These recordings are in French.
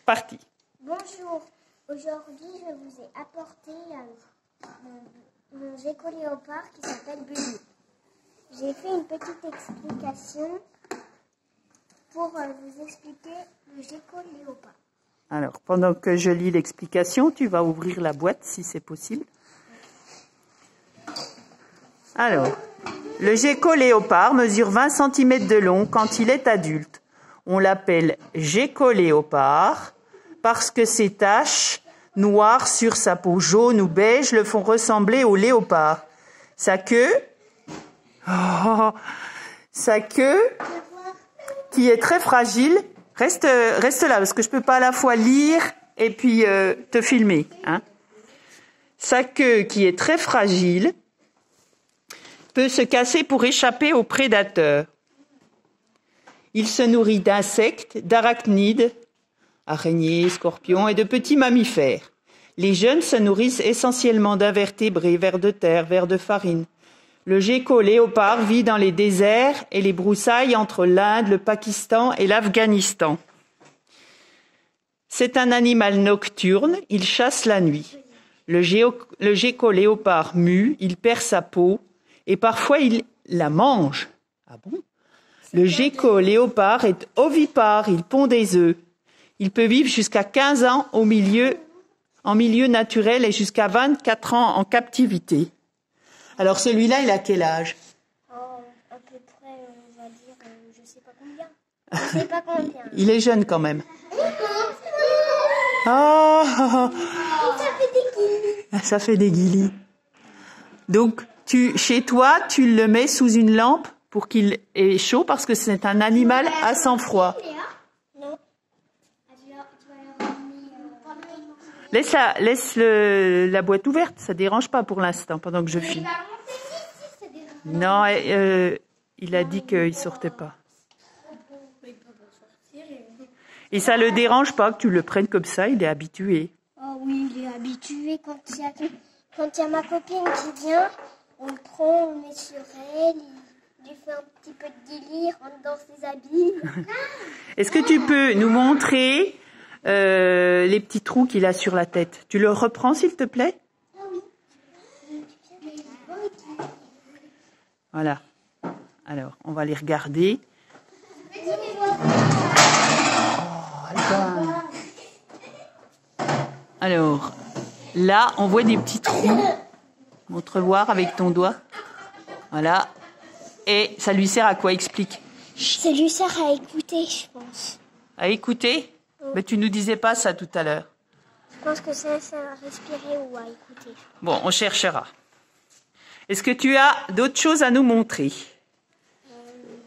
parti. Bonjour, aujourd'hui je vous ai apporté mon gecko léopard qui s'appelle Bully. J'ai fait une petite explication pour vous expliquer le gecko léopard. Alors, pendant que je lis l'explication, tu vas ouvrir la boîte si c'est possible. Alors, le gecko léopard mesure 20 cm de long quand il est adulte. On l'appelle gecko léopard parce que ses taches noires sur sa peau jaune ou beige le font ressembler au léopard. Sa queue, qui est très fragile, reste là parce que je peux pas à la fois lire et puis te filmer. Hein. Sa queue, qui est très fragile, peut se casser pour échapper aux prédateurs. Il se nourrit d'insectes, d'arachnides, araignées, scorpions et de petits mammifères. Les jeunes se nourrissent essentiellement d'invertébrés, vers de terre, vers de farine. Le gecko léopard vit dans les déserts et les broussailles entre l'Inde, le Pakistan et l'Afghanistan. C'est un animal nocturne, il chasse la nuit. Le gecko léopard mue, il perd sa peau et parfois il la mange. Ah bon ? Le gecko léopard est ovipare, il pond des œufs. Il peut vivre jusqu'à 15 ans en milieu naturel et jusqu'à 24 ans en captivité. Alors celui-là, il a quel âge? À peu près, on va dire, je sais pas combien. Je sais pas combien. Il est jeune quand même. Ah, ça fait des guilis. Donc, chez toi, tu le mets sous une lampe pour qu'il ait chaud parce que c'est un animal à sang froid. Non. Laisse la boîte ouverte, ça dérange pas pour l'instant pendant que je filme. Non, il a dit qu'il sortait pas. Et ça le dérange pas que tu le prennes comme ça, il est habitué. Oh oui, il est habitué. Quand il y a ma copine qui vient, on le prend, on le met sur elle, il lui fait un petit peu de délire, rentre dans ses habits. Est-ce que tu peux nous montrer les petits trous qu'il a sur la tête? Tu le reprends s'il te plaît? Ah oui. Voilà. Alors, on va les regarder. Alors, là, on voit des petits trous. Montre voir avec ton doigt. Voilà. Et ça lui sert à quoi? Explique. Ça lui sert à écouter, je pense. À écouter? Mais tu nous disais pas ça tout à l'heure. Je pense que ça sert à respirer ou à écouter. Bon, on cherchera. Est-ce que tu as d'autres choses à nous montrer?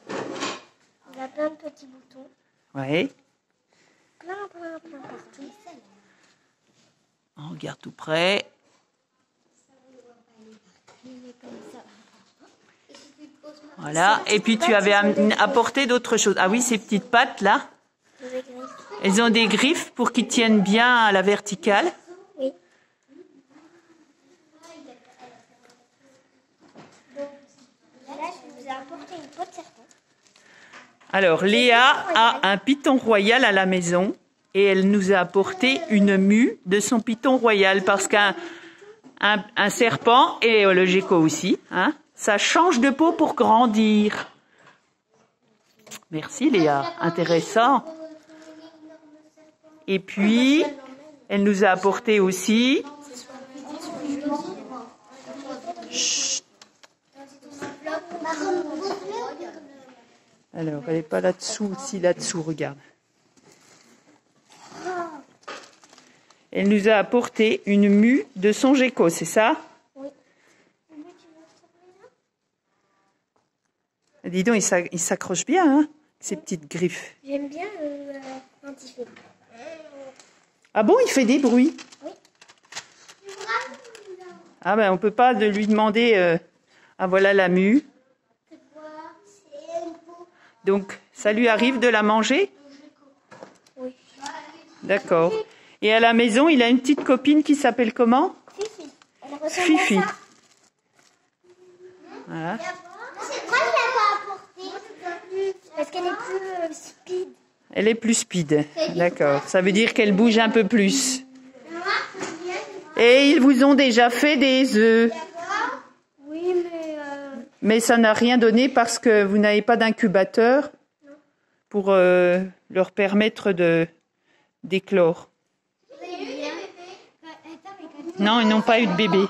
Il a plein de petits boutons. Oui. Plein partout. On regarde tout près. Voilà. Et puis tu avais apporté d'autres choses. Ah oui, ces petites pattes là. Elles ont des griffes pour qu'ils tiennent bien à la verticale. Oui. Donc, là, je vous ai apporté une peau de serpent. Alors, Léa a un python royal à la maison et elle nous a apporté une mue de son python royal parce qu'un serpent, et le gecko aussi, hein, ça change de peau pour grandir. Merci Léa, intéressant. Et puis, elle nous a apporté aussi... Chut. Alors, elle n'est pas là-dessous, si là-dessous, regarde. Elle nous a apporté une mue de son gecko, c'est ça? Oui. Dis donc, il s'accroche bien, hein, ces petites griffes. J'aime bien quand il fait. Ah bon, il fait des bruits? Oui. Ah ben, on peut pas lui demander... Ah voilà la mue. Donc, ça lui arrive de la manger? Oui. D'accord. Et à la maison, il a une petite copine qui s'appelle comment? Fifi. Elle ressemble Fifi. à ça. Voilà. C'est toi qui l'as pas apporté. Parce qu'elle est plus speed. Elle est plus speed. D'accord. Ça veut dire qu'elle bouge un peu plus. Et ils vous ont déjà fait des œufs. Oui, Mais ça n'a rien donné parce que vous n'avez pas d'incubateur pour leur permettre d'éclore. Non, ils n'ont pas eu de bébé.